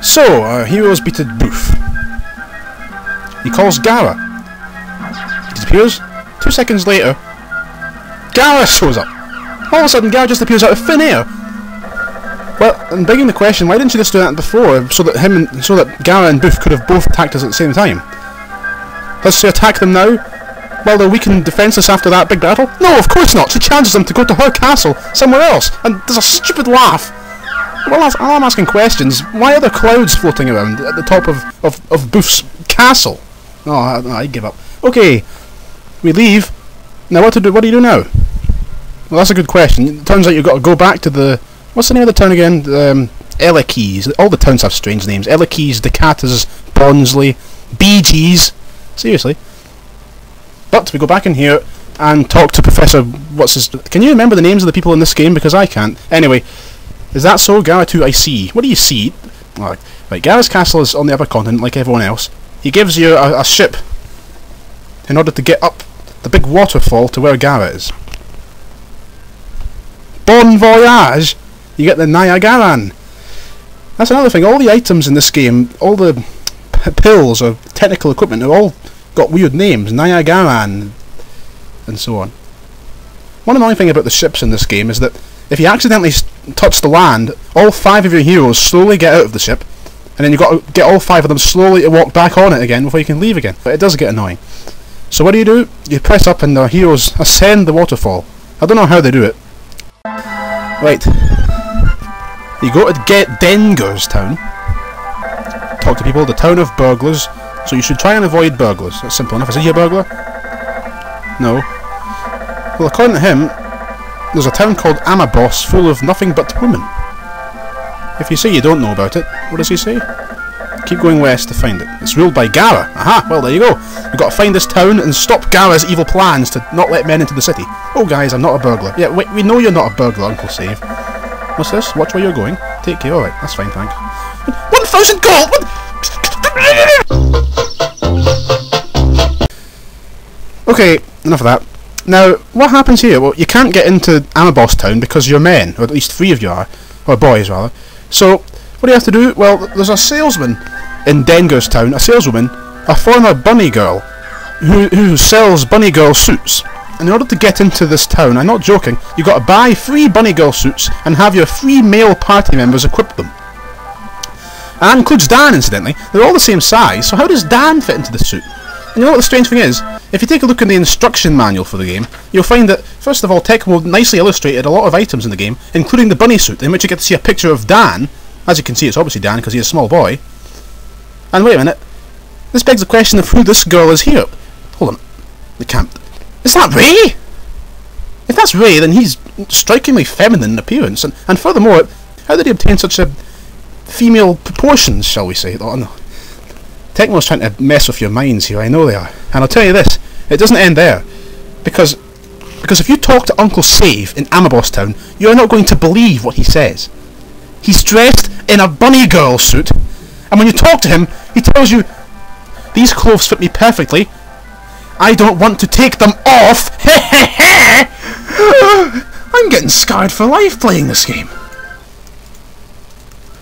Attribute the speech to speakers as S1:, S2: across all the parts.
S1: So, our heroes beated Boof. He calls Gara. He disappears. 2 seconds later, Gara shows up. All of a sudden, Gara just appears out of thin air. Well, I'm begging the question, why didn't you just do that before, so that Gara and Boof could have both attacked us at the same time? Let's say attack them now, while they're weak and defenceless after that big battle? No, of course not! She challenges them to go to her castle, somewhere else, and there's a stupid laugh! Well, I'm asking questions. Why are there clouds floating around at the top of Boof's castle? Oh, I give up. Okay, we leave. Now what do you do now? Well, that's a good question. It turns out you've got to go back to the... What's the name of the town again? Ellikeys. All the towns have strange names. Ellikeys, Decatas, Bonsley, Bee Gees. Seriously. But we go back in here and talk to Professor... Can you remember the names of the people in this game? Because I can't. Anyway, is that so? Gara 2, I see. What do you see? Right, Gara's castle is on the upper continent, like everyone else. He gives you a ship in order to get up the big waterfall to where Gara is. Bon voyage! You get the Niagaran. That's another thing. All the items in this game, all the pills or technical equipment, have all got weird names. Niagaran, and so on. One annoying thing about the ships in this game is that if you accidentally touch the land, all 5 of your heroes slowly get out of the ship, and then you've got to get all 5 of them slowly to walk back on it again before you can leave again. But it does get annoying. So what do? You press up and the heroes ascend the waterfall. I don't know how they do it. Right. You go to Denger's town. Talk to people, the town of burglars. So you should try and avoid burglars. That's simple enough. Is he a burglar? No. Well, according to him, there's a town called Amabos full of nothing but women. If you say you don't know about it, what does he say? Keep going west to find it. It's ruled by Gara. Aha, well there you go. We've got to find this town and stop Gara's evil plans to not let men into the city. Oh guys, I'm not a burglar. Yeah, we know you're not a burglar, Uncle Save. What's this? Watch where you're going. Take care. Alright, that's fine, thanks. 1,000 gold! Okay, enough of that. Now, what happens here? Well, you can't get into Amabos town because you're men, or at least 3 of you are. Or boys, rather. So, what do you have to do? Well, there's a salesman in Denger's town, a saleswoman, a former Bunnygirl, who sells Bunnygirl suits. And in order to get into this town, I'm not joking, you've got to buy 3 Bunnygirl suits and have your 3 male party members equip them. And that includes Dan, incidentally. They're all the same size, so how does Dan fit into this suit? And you know what the strange thing is? If you take a look in the instruction manual for the game, you'll find that, first of all, Tecmo nicely illustrated a lot of items in the game, including the bunny suit, in which you get to see a picture of Dan. As you can see, it's obviously Dan, because he's a small boy. And wait a minute. This begs the question of who this girl is here. Hold on. The camp. Is that Ray? If that's Ray, then he's strikingly feminine in appearance. And furthermore, how did he obtain such a female proportions, shall we say? Oh, no. Tecmo's trying to mess with your minds here, I know they are. And I'll tell you this, it doesn't end there. Because if you talk to Uncle Save in Amabos Town, you're not going to believe what he says. He's dressed in a bunny girl suit, and when you talk to him, he tells you, "These clothes fit me perfectly. I don't want to take them off." I'm getting scarred for life playing this game.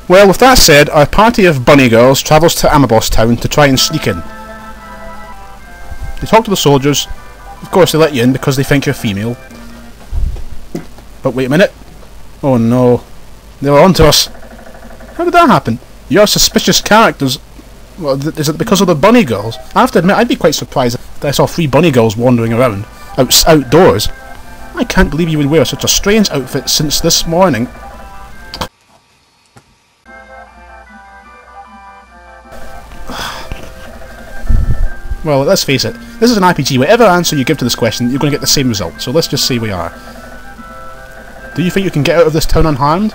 S1: Well, with that said, our party of bunny girls travels to Amabos Town to try and sneak in. They talk to the soldiers. Of course they let you in because they think you're female. But wait a minute. Oh no. They were onto us. How did that happen? You're suspicious characters. Well, is it because of the bunny girls? I have to admit, I'd be quite surprised if I saw 3 bunny girls wandering around outdoors. I can't believe you would wear such a strange outfit since this morning. Well, let's face it, this is an RPG. Whatever answer you give to this question, you're going to get the same result. So let's just say we are. Do you think you can get out of this town unharmed?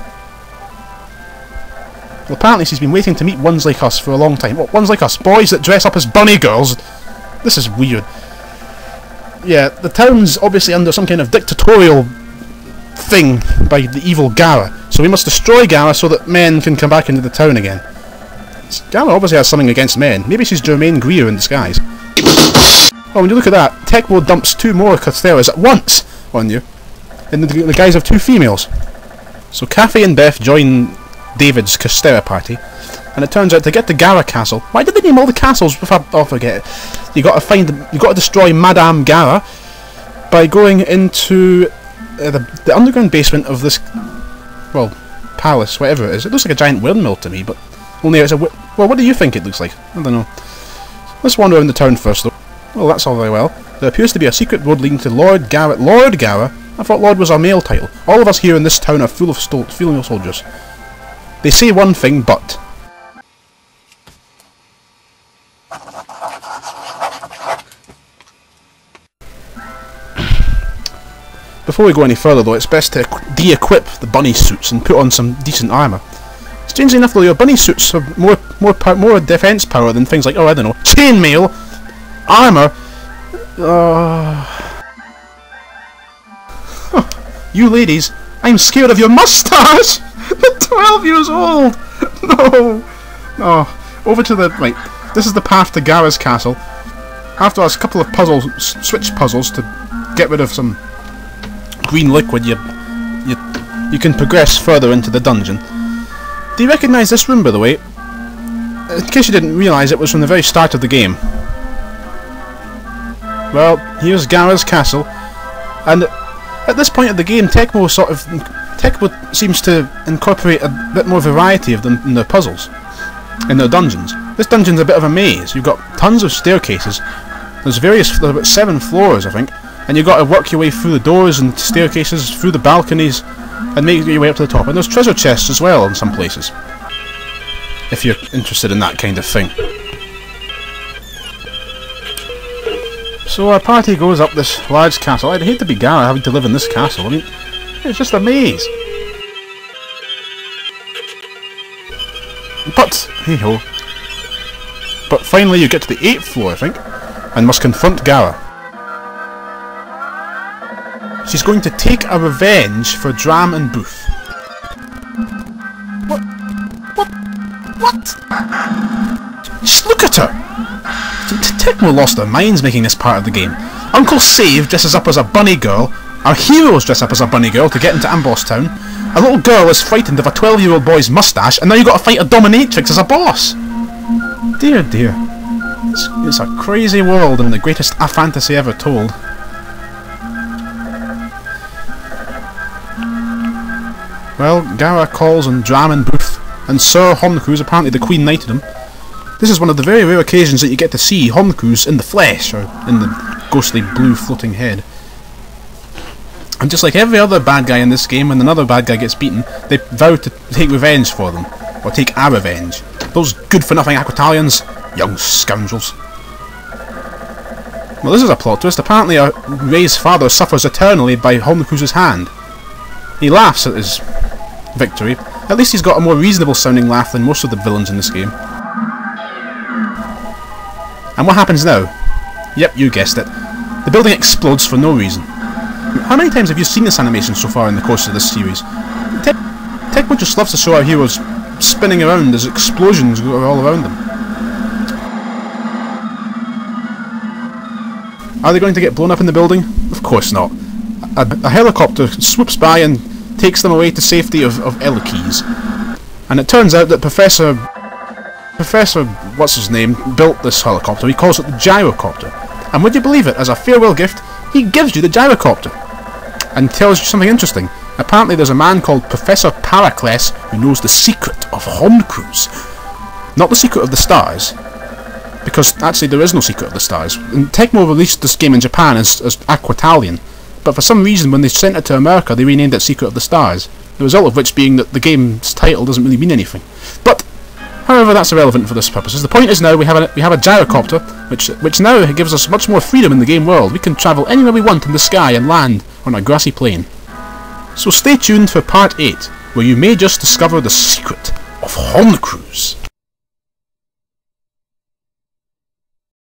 S1: Well, apparently she's been waiting to meet ones like us for a long time. What, ones like us? Boys that dress up as bunny girls? This is weird. Yeah, the town's obviously under some kind of dictatorial thing by the evil Gara. So we must destroy Gara so that men can come back into the town again. Gara obviously has something against men. Maybe she's Jermaine Greer in disguise. Oh, when you look at that, Tecmo dumps 2 more Castellas at once on you, in the guise of 2 females. So Kathy and Beth join David's Costera party. And it turns out to get to Gara Castle. Why did they name all the castles? Oh, forget it. You got to destroy Madame Gara by going into the underground basement of this, well, palace, whatever it is. It looks like a giant windmill to me, but only it's a. Well, what do you think it looks like? I don't know. Let's wander around the town first, though. Well, that's all very well. There appears to be a secret road leading to Lord Gara. Lord Gara? I thought Lord was our male title. All of us here in this town are full of female soldiers. They say one thing, but. Before we go any further though, it's best to de-equip the bunny suits and put on some decent armour. Strangely enough though, your bunny suits have more defence power than things like, oh I don't know, chainmail, armour. You ladies, I'm scared of your moustache! You're 12 years old! No! Over to the, right, this is the path to Gara's castle. After a couple of switch puzzles to get rid of some green liquid, you can progress further into the dungeon. Do you recognise this room, by the way? In case you didn't realise, it was from the very start of the game. Well, here's Gara's castle, and at this point of the game, Tecmo seems to incorporate a bit more variety of them in their puzzles, in their dungeons. This dungeon's a bit of a maze. You've got tons of staircases. There's about 7 floors, I think. And you've got to work your way through the doors and staircases, through the balconies, and make your way up to the top. And there's treasure chests as well in some places, if you're interested in that kind of thing. So our party goes up this large castle. I'd hate to be Gara having to live in this castle. I mean, it's just a maze. But, hey-ho. But finally you get to the 8th floor, I think, and must confront Gara. She's going to take a revenge for Dram and Booth. What? Just look at her! Tecmo lost their minds making this part of the game. Uncle Save dresses up as a bunny girl, our heroes dress up as a bunny girl to get into Amboss Town, a little girl is frightened of a 12-year-old boy's moustache, and now you've got to fight a dominatrix as a boss! Dear, dear. It's a crazy world and the greatest fantasy ever told. Well, Gara calls on Dram and Booth, and Sir Homcus, apparently the Queen knighted him. This is one of the very rare occasions that you get to see Homcus in the flesh, or in the ghostly blue floating head. And just like every other bad guy in this game, when another bad guy gets beaten, they vow to take revenge for them, or take our revenge. Those good-for-nothing Aquitalians, young scoundrels. Well, this is a plot twist. Apparently Ray's father suffers eternally by Homcus' hand. He laughs at his victory. At least he's got a more reasonable sounding laugh than most of the villains in this game. And what happens now? Yep, you guessed it. The building explodes for no reason. How many times have you seen this animation so far in the course of this series? Tecmo just loves to show our heroes spinning around as explosions go all around them. Are they going to get blown up in the building? Of course not. A helicopter swoops by and takes them away to safety of Elokis. And it turns out that Professor what's-his-name built this helicopter. He calls it the gyrocopter. And would you believe it, as a farewell gift, he gives you the gyrocopter. And tells you something interesting. Apparently there's a man called Professor Paracles who knows the secret of Homcus. Not the secret of the stars, because actually there is no secret of the stars. And Tecmo released this game in Japan as Aquitalian, but for some reason when they sent it to America they renamed it Secret of the Stars, the result of which being that the game's title doesn't really mean anything. But however, that's irrelevant for this purposes. The point is now we have a gyrocopter, which now gives us much more freedom in the game world. We can travel anywhere we want in the sky and land on a grassy plain. So stay tuned for part 8, where you may just discover the secret of Homcus.